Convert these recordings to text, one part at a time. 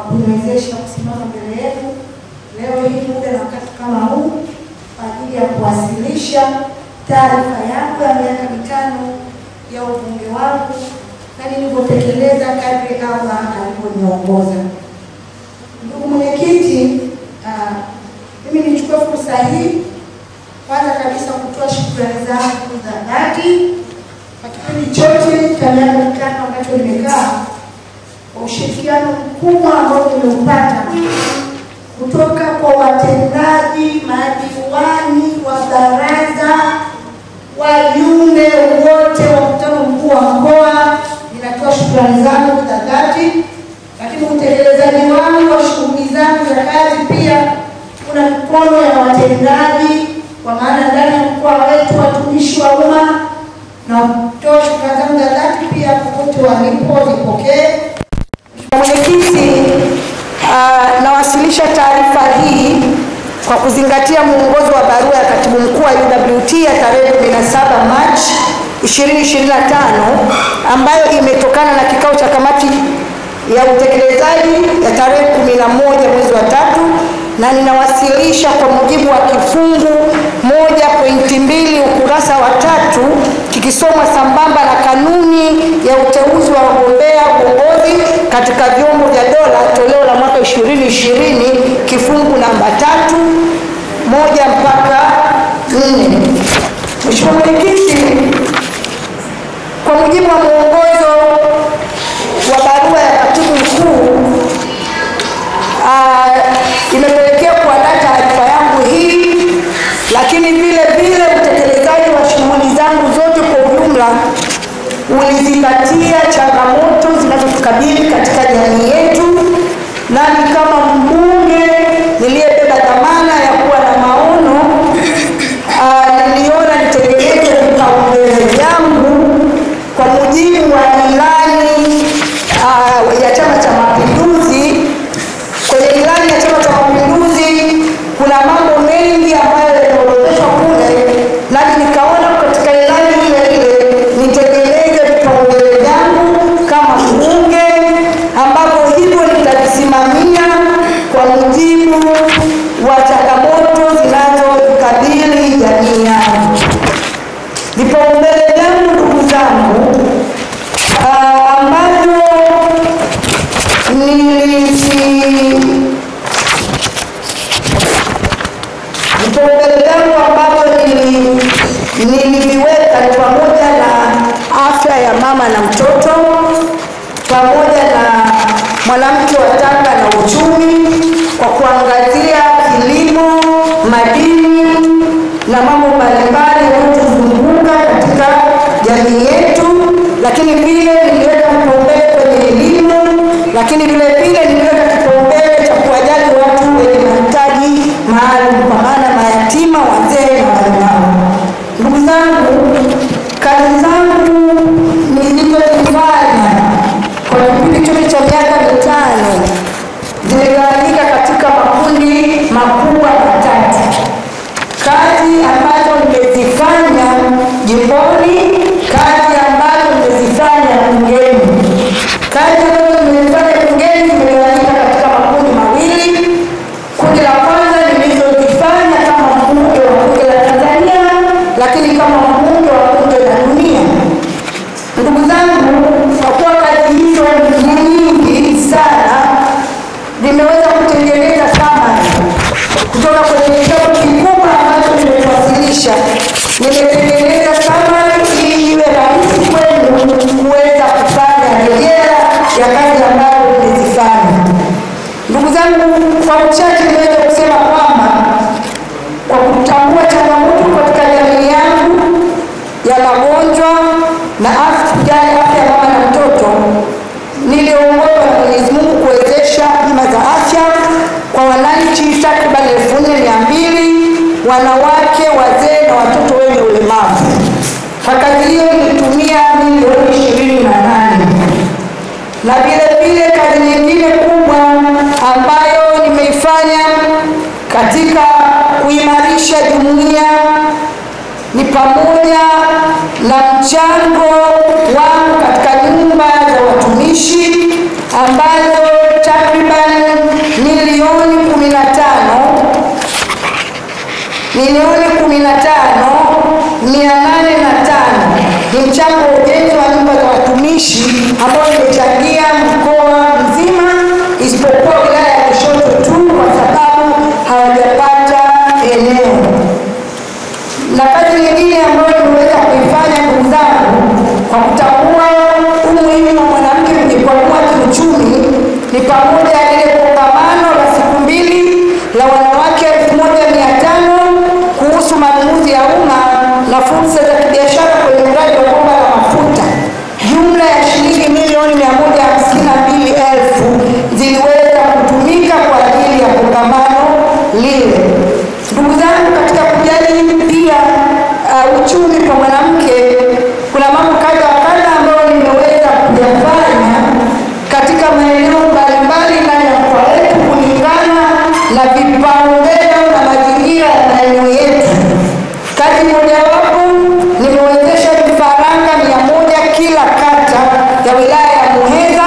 kuniwezesha kusimama mbele yenu leo hii muda na wakati kama huu kwa ajili ya kuwasilisha taarifa yangu ya miaka 5 ya ubunge wangu na nilivyotekeleza kadri Allah alivyoniongoza. Ndugu mwenyekiti, mimi nichukue fursa hii kwanza kabisa kutoa shukrani zangu za dhati kwa kipindi chote cha miaka 5 ambacho nimekaa, kwa ushirikiano mkubwa ambao nimeupata kutoka kwa watendaji, madiwani wa baraza, wajumbe wote wa mkutano mkuu wa mkoa. Ninatoa shukrani zangu za dhati, lakini utekelezaji wangu wa shughuli zangu za kazi pia kuna mikono ya watendaji, kwa maana ndani ya mkoa wetu watumishi wa umma, na kutoa shukrani zangu za dhati pia popote walipo zipokee. Mwenyekiti, nawasilisha taarifa hii kwa kuzingatia mwongozo wa barua ya Katibu Mkuu wa UWT ya tarehe 17 Machi 2025 ambayo imetokana na kikao cha kamati ya utekelezaji ya tarehe 11 mwezi wa 3, na ninawasilisha kwa mujibu wa kifungu 1.2 ukurasa wa 3 kikisomwa sambamba na kanuni ya uteuzi wa wagombea uongozi katika vyombo vya dola toleo la mwaka 2020 kifungu namba 3 1 mpaka 4. Mheshimiwa Mwenyekiti, kwa mujibu wa mwongozo wa barua ya Katibu Mkuu imepelekea kuandaa taarifa yangu hii, lakini vile vile utekelezaji wa shughuli zangu zote kwa ujumla ulizingatia changamoto zinazotukabili katika jamii yetu, nami kama mbunge niliyebeba dhamana ya kuwa na maono niliona nitekeleze vipaumbele vyangu kwa mujibu wa ilani ya Chama cha Mapinduzi. Kwenye ilani ya Chama cha Mapinduzi kuna mambo mengi ambayo yameorodheshwa kule, nami nikaona katika ilani ile nitekeleze vipaumbele vyangu kama mbunge, ambapo hivyo nitavisimamia kwa mujibu wa changamoto zinazokabili jamii yangu. Vipaumbele vyangu, ndugu zangu, ambavyo niliviweka ni pamoja na afya ya mama na mtoto, pamoja na mwanamke wa tanga na uchumi, kwa kuangazia kilimo, madini na mambo mbalimbali yanayotuzunguka katika jamii yetu. Lakini vile niliweka kipaumbele kwenye elimu, lakini vile vile niliweka kipaumbele cha kuwajali watu wenye mahitaji maalum, kwa maana mayatima, wazee na walemavu. Ndugu zangu, kazi zangu nilizozifanya kwa kipindi chote cha miaka 5 zimegawanyika katika makundi makubwa 3. Kazi ambazo nimezifanya jimboni, kazi ambazo nimezifanya bungeni. Kazi ambazo nimezifanya bungeni zimegawanyika katika makundi mawili. Kundi la kwanza nilizozifanya kama mbunge wa bunge la Tanzania, lakini kama mbunge wa bunge la dunia. Ndugu zangu, kwa kuwa kazi hizo ni nyingi sana, nimeweza kutengeneza summary kutoka kwenye kitabu kikubwa ambacho nimewasilisha. Nimetengeneza summary ili iwe rahisi kwenu kuweza kufanya rejea ya kazi ambayo nimezifanya. Ndugu zangu, kwa uchache niweza kusema kwamba kwa kutambua changamoto katika jamii yangu ya magonjwa na afya ya mama na mtoto, niliongozwa na Mwenyezi Mungu kuwezesha bima za afya kwa wananchi takriban 4,200, wanawake, wazee na watoto wenye ulemavu. Kwa kazi hiyo nilitumia milioni 28. Na vile vile kazi nyingine kubwa ambayo nimeifanya katika kuimarisha jumuiya ni pamoja na mchango wangu katika nyumba za watumishi ambazo takriban milioni 15,805 ni mchango wa ujenzi wa nyumba za watumishi ambao imechangia mkoa mzima isipokuwa wilaya ya Lushoto tu kwa sababu hawajapata eneo. Na kazi nyingine ambayo nimeweza kuifanya ndugu zangu kwa kutambua umuhimu wa mwanamke kujikwamua kiuchumi ni pamoja na ile kongamano la siku 2 la wanawake 1500 kuhusu manunuzi ya umma na fursa za kibiashara kwenye mradi wa bomba la mafuta. Jumla ya shilingi milioni 152,000 ziliweza kutumika kwa ajili ya kongamano lile. Ndugu zangu, katika kujali pia uchumi kwa mwanamke, kuna mambo kadha wa kadha ambayo nimeweza kuyafanya katika maeneo mbalimbali ndani ya mkoa wetu kulingana na vipaumbele na mazingira ya maeneo yetu. Kazi mojawapo nimewezesha vifaranga 100 kila kata ya wilaya ya Muheza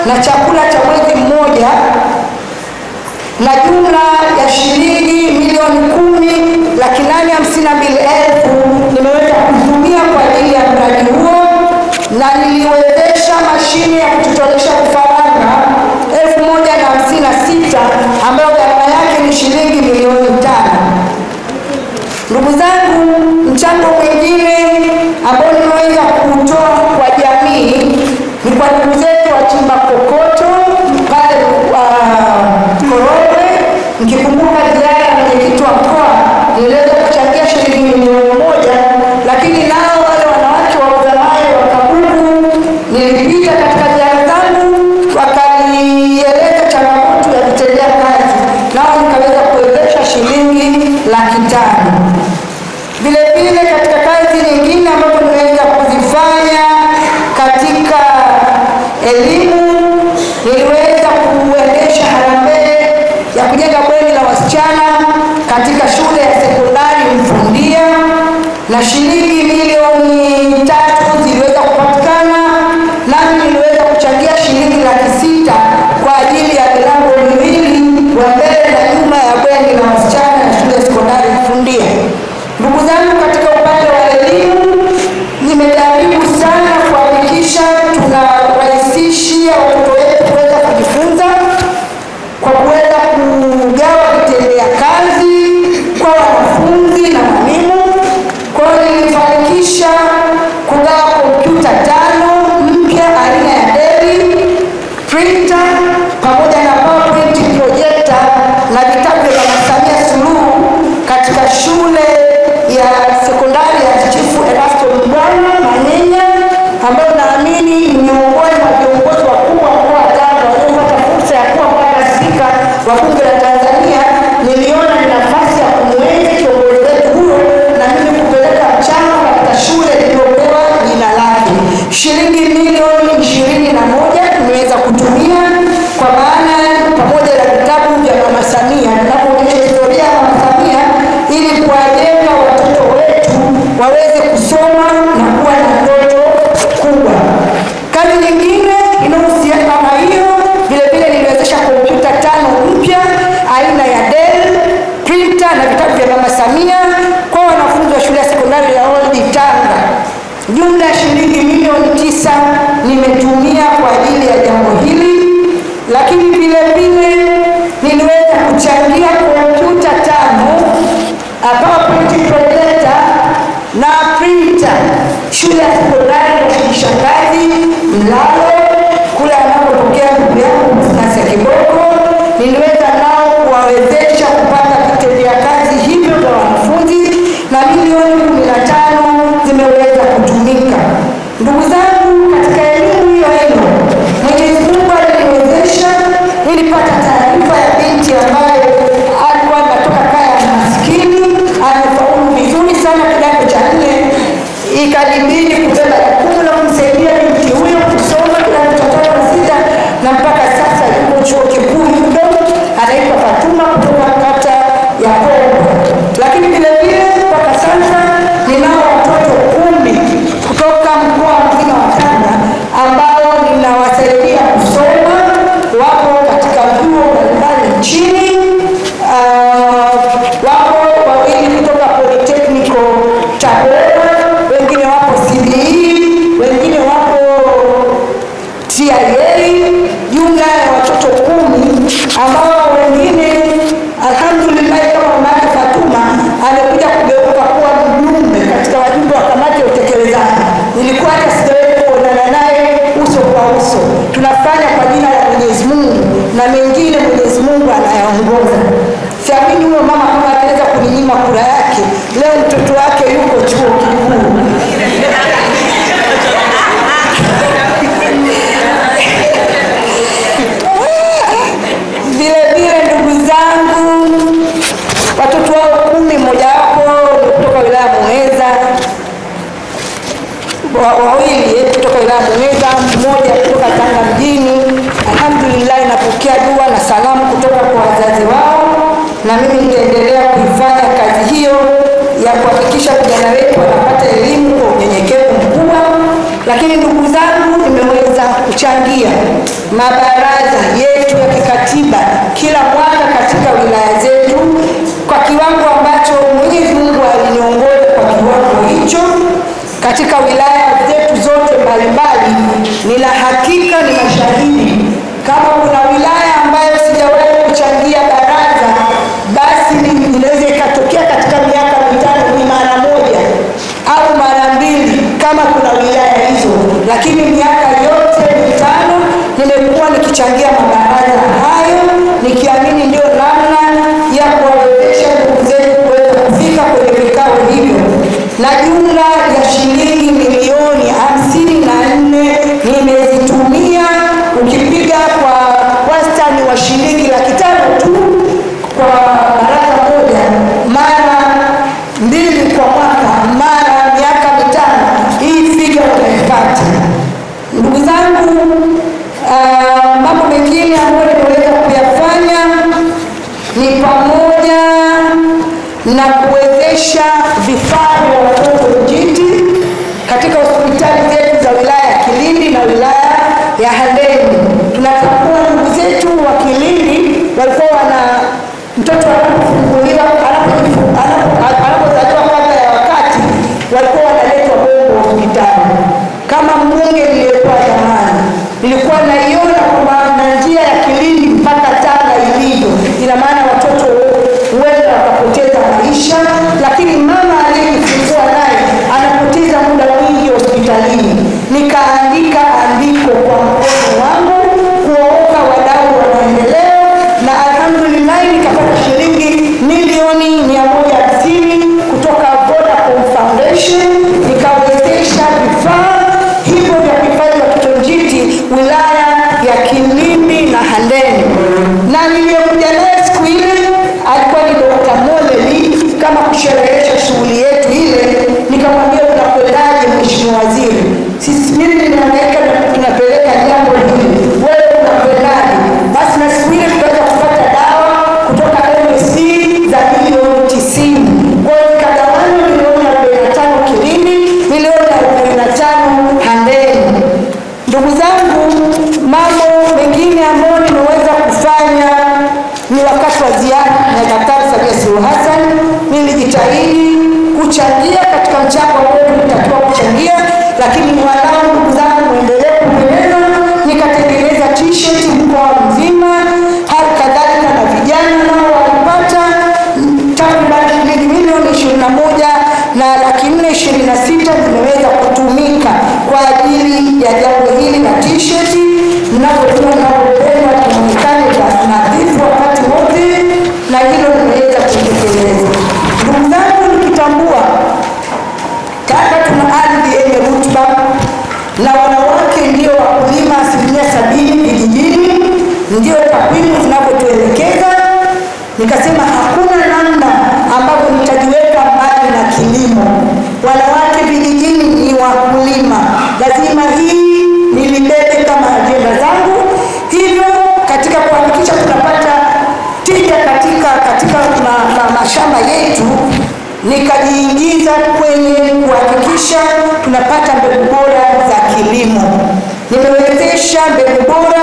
na chakula cha mwezi mmoja na jumla ya shilingi milioni 10,852,000 nimeweza kutumia kwa ajili ya mradi huo, na niliwezesha mashine ya kutotolesha vifaranga 1,056 ambayo gharama yake ni shilingi milioni 5. Ndugu zangu, mchango mwingine ambao nimeweza kutoa kwa jamii ni kwa ndugu zetu wachimba kokoto pale Korogwe. Mkikumbuka ziara ya mwenyekiti wa mkoa niliweza kuchangia shilingi milioni 1, lakini nao wale wanawake wa uzamai wa Kabugu nilipita katika ziara zangu wakanieleza changamoto ya vitendea kazi, nao nikaweza kuwezesha shilingi 500,000. Vile vile katika kazi nyingine ambazo nimeweza kuzifanya katika elimu, niliweza kuendesha harambee ya kujenga bweni la wasichana katika shule ya sekondari Mfundia, na shilingi milioni 3 ziliweza kupatikana, nami niliweza kuchangia shilingi 600,000 kwa ajili ya milango miwili wa mbele na nyuma ya bweni la wasichana ya shule ya sekondari Mfundia. Ndugu zangu, katika upande wa elimu nimejaribu sana kuhakikisha tunarahisishia watoto wetu kuweza kujifunza kwa kuweza kugawa vitendea kazi kwa wanafunzi na walimu. Kwa hiyo nilifanikisha kugawa kompyuta 5 mpya aina ya Dell, printer pamoja na PowerPoint projector na vitabu vya Mama Samia Suluhu katika shule ya sekondari ya Chifu Erasto Mbwana Manyenya, ambayo naamini ni miongoni mwa viongozi wakubwa wa Tanga waliopata fursa ya kuwa mpaka spika wa bunge la Tanzania. Niliona ni nafasi ya kumwenzi kiongozi wetu huyo na mimi kupeleka mchango katika shule iliyopewa jina lake. Shilingi milioni 21 nimeweza kutumia, kwa maana pamoja na vitabu vya Mama Samia na kuonyesha historia ya Mama Samia ili kuwajenga watoto wetu waweze kusoma na kuwa na ndoto kubwa. Kazi nyingine inayohusiana na hiyo, vile vile niliwezesha kompyuta 5 mpya aina ya Dell, printer na vitabu vya Mama Samia kwa wanafunzi wa shule ya sekondari ya Old Tanga. Jumla ya shilingi milioni 9 nimetumia kwa ajili ya jambo hili, lakini vile vile niliweza kuchangia kompyuta 5, PowerPoint projector na printer shule ya sekondari ya Kishangazi Mlalo kule anapotokea ndugu yangu Mnasa Kiboko. Niliweza nao kuwawezesha kupata vitendea kazi hivyo vya wanafunzi na milioni 15 zimeweza kutumika. Ndugu zangu, katika elimu hiyo Mwenyezi Mungu aliniwezesha, nilipata taarifa ya binti ambaye alikuwa anatoka kaya maskini, anafaulu vizuri sana kidato cha 4, ikadibidi kubeba jukumu la kumsaidia binti huyo kusoma kidato cha 5 na 6, na mpaka sasa yuko chuo kikuu yuko anaitwa Fatuma kutoka kata ya Kongo. Lakini vile vile mpaka sasa ninao watoto 10 kutoka mkoa mzima wa Tanga ambao ninawasaidia kusoma, wapo katika vyuo mbalimbali nchini, wapo wawili kutoka Mweza mmoja kutoka Tanga mjini. Alhamdulillah, napokea dua na salamu kutoka kwa wazazi wao, na mimi nitaendelea kuifanya kazi hiyo ya kuhakikisha vijana wetu wanapata elimu kwa unyenyekevu mkubwa. Lakini ndugu zangu, nimeweza kuchangia mabaraza yetu ya kikatiba kila mwaka katika wilaya zetu kwa kiwango ambacho Mwenyezi Mungu aliniongoza kwa kiwango hicho katika wilaya zetu zote mbalimbali. Nina hakika, ni mashahidi, kama kuna wilaya ambayo sijawahi kuchangia baraza, basi inaweza ikatokea katika miaka mitano ni mara moja au mara mbili kama kuna wilaya hizo, lakini miaka yote mitano nimekuwa nikichangia mabaraza hayo, nikiamini ndio namna ya kuwawezesha ndugu zetu kuweza kufika kwenye vikao hivyo. Na jumla ya shilingi milioni 54 nimezitumia, ukipiga kwa wastani wa shilingi 500 tu kwa baraza moja, mara 2 kwa mwaka, mara miaka mitano, hii figa utaipata. Ndugu zangu, mambo mengine ambayo nimeweza kuyafanya ni pamoja na kuwezesha vifaa vya watoto njiti katika hospitali zetu za wilaya ya Kilindi na wilaya ya Handeni. Tunatambua ndugu zetu wa Kilindi walikuwa wana mtoto anapofunguliwa, anapozaliwa kabla ya wakati, walikuwa wanaletwa Bongo hospitali. Kama mbunge niliyekuwa zamani, nilikuwa naiona kwamba na njia ya Kilindi mpaka Tanga ilivyo, ina maana watoto huenda wakapoteza maisha, lakini mama aliyejifungua naye anapoteza muda mwingi hospitalini. Nikaandika andiko kwa mkono wangu kuwaomba wadau wa maendeleo, na alhamdulillah nikapata shilingi milioni 150 kutoka Vodacom Foundation, nikawezesha vifaa hivyo vya kuhifadhi watoto njiti wilaya ya Kilindi na Handeni. Na niliyokuja naye siku ile alikuwa ni Dr. Moleli, kama kusherehesha shughuli yetu ile. Nikamwambia, unakwendaje Mheshimiwa Waziri? Sisi mimi ninahangaika na tunapeleka jambo hili, wewe unakwendaje? Basi na siku ile tukaweza kupata dawa kutoka MSD za milioni 90. Kwa hiyo nikagawanya milioni 45 Kilindi, milioni 45 Handeni. Ndugu zangu, mambo mengine ambayo nimeweza kufanya ni wakati wa ziara ya Daktari Samia Suluhu Hassan, nilijitahidi kuchangia katika mchango ambao nilitakiwa kuchangia, lakini walau ndugu zangu muendelee kupendeza, nikatengeneza t-shirt mkoa mzima, hali kadhalika na vijana nao walipata takriban shilingi milioni 21,426 zimeweza kutumika kwa ajili ya jambo hili la t-shirt. Mnapokuwa na upendo tunaonekane nadhifu wakati wote, na hilo limeweza kutekeleza. Ndugu zangu, nikitambua Tanga tuna ardhi yenye rutuba na wanawake ndio wakulima 70% vijijini, ndio takwimu zinavyotuelekeza, nikasema hakuna namna ambapo nitajiweka mbali na kilimo. Wanawake vijijini ni wakulima, lazima hii nilibebe kama ajenda zangu. Hivyo katika kuhakikisha tunapata tija katika mashamba yetu, nikajiingiza kwenye kuhakikisha tunapata mbegu bora za kilimo. Nimewezesha mbegu bora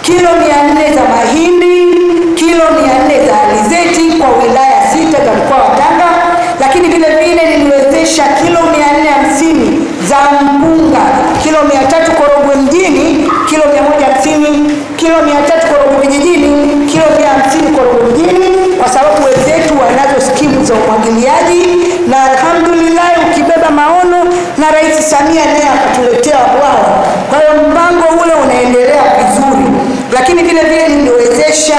kilo 400 za mahindi, kilo 400 za alizeti kwa wilaya 6 za mkoa wa Tanga, lakini vile vile niliwezesha kilo 450 za mpunga, kilo 300 Korogwe mjini, kilo 150, kilo 300 Korogwe vijijini, kilo 150 Korogwe mjini, kwa sababu wenzetu wanazo skimu za umwagiliaji, na alhamdulillah ukibeba maono na Rais Samia naye akatuletea bwawa. Kwa hiyo mpango ule unaendelea vizuri. Lakini vile vile niliwezesha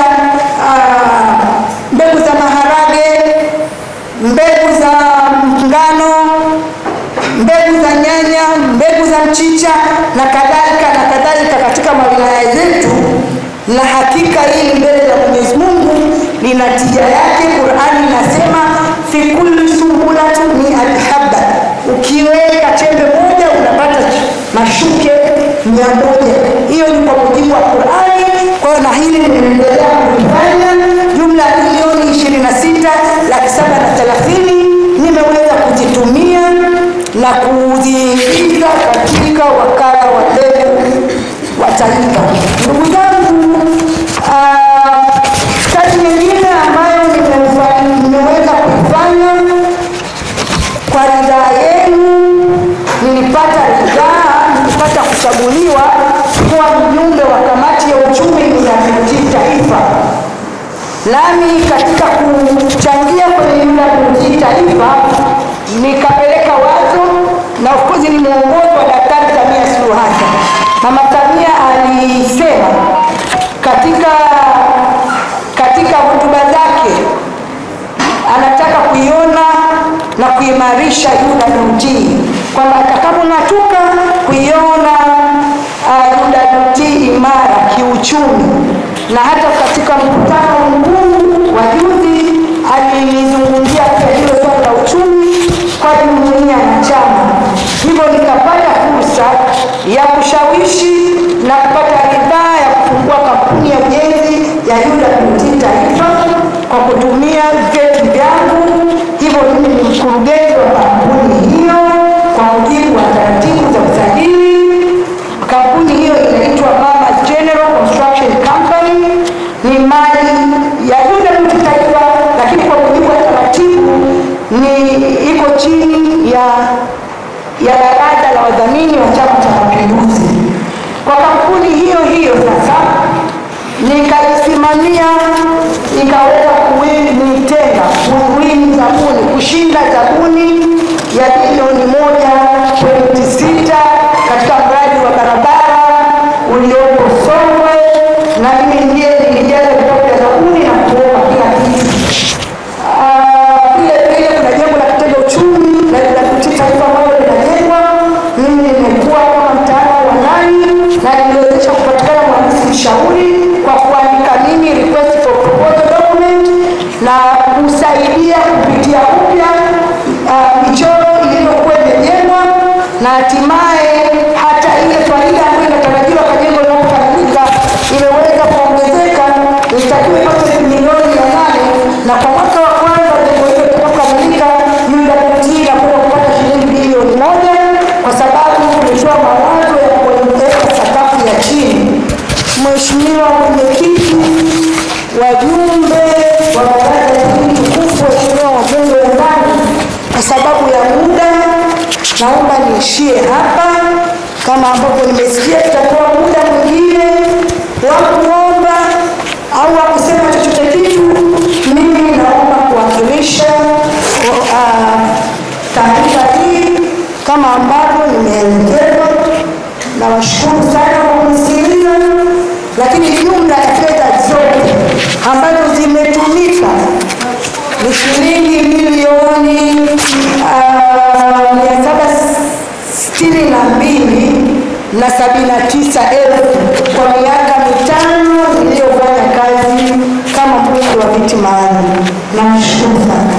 mbegu za maharage, mbegu za ngano, mbegu za nyanya, mbegu za mchicha na kadhalika katika mawilaya zetu, na hakika hili mbele ya Mwenyezi Mungu lina tija yake. Qur'ani inasema fi kulli sumbulatin mi'at habba, ukiweka chembe moja unapata mashuke hili nimeendelea kulifanya. Jumla milioni 26,730,000 nimeweza kuzitumia na kuziingiza katika wakala wa deni wa taifa. Ndugu zangu, kazi nyingine ambayo nimeweza kuifanya kwa ridhaa yenu, nilipata kuchaguliwa kuwa mjumbe wa kamati ya uchumi na taifa. Nami katika kuchangia kwenye UWT taifa nikapeleka wazo, na of course ni mwongozo wa Daktari Samia Suluhu Hassan. Mama Samia alisema katika hotuba zake anataka kuiona na kuimarisha UWT, kwamba atakaponatuka kuiona UWT imara kiuchumi. Na hata katika mkutano mkuu wa juzi alizungumzia hilo swala la uchumi kwa jumuiya na chama. Hivyo nikapata fursa ya kushawishi na kupata ridhaa ya kufungua kampuni ya ujenzi ya UWT taifa kwa kutumia vyeti vyangu. Hivyo mimi ni mkurugenzi wa kampuni hiyo kwa mujibu wa taratibu za usajili. Kampuni hiyo inaitwa Mama General Construction Company, ni mali ya UWT taifa, lakini kwa mujibu wa taratibu iko chini ya baraza la wadhamini wa Chama cha Mapinduzi. Kwa kampuni hiyo sasa nikaisimamia, ikaweza kushinda zabuni ya bilioni 1.6 katika mradi wa barabara uliopo Songwe, na mimi ndiye nilijaza vitabu vya zabuni na kuomba kila kitu. Vile kuna jengo la kitega uchumi na UWT taifa ambalo linajengwa. Mimi nimekuwa kama mtaalamu wa ndani na niliwezesha kupatikana mhandisi mshauri kwa kuandika mimi request for proposal document na kusaidia kupitia upya michoro iliyokuwa imejengwa, na hatimaye hata ile faida ambayo inatarajiwa kwa jengo linalokamilika imeweza kuongezeka. Ilitakiwa ipate milioni 800, na kwa mwaka wa kwanza jengo hilo litakapokamilika UWT inakwenda kupata shilingi bilioni 1, kwa sababu tulitoa mawazo ya kuongeza sakafu ya chini. Mheshimiwa Mwenyekiti, wajumbe wa baraza hili tukufu, waheshimiwa wabunge wenzangu, kwa sababu ya muda naomba niishie hapa. Kama ambapo nimesikia tutakuwa muda mwingine wa kuomba au wa kusema chochote kitu, mimi naomba kuwakilisha taarifa hii kama ambavyo nimeelekezwa. Nawashukuru sana kwa kunisikiliza, lakini jumla ya fedha zote ambazo zimetumika ni shilingi milioni 762,079 kwa miaka 5 niliyofanya kazi kama mbunge wa viti maalum. Nashukuru sana.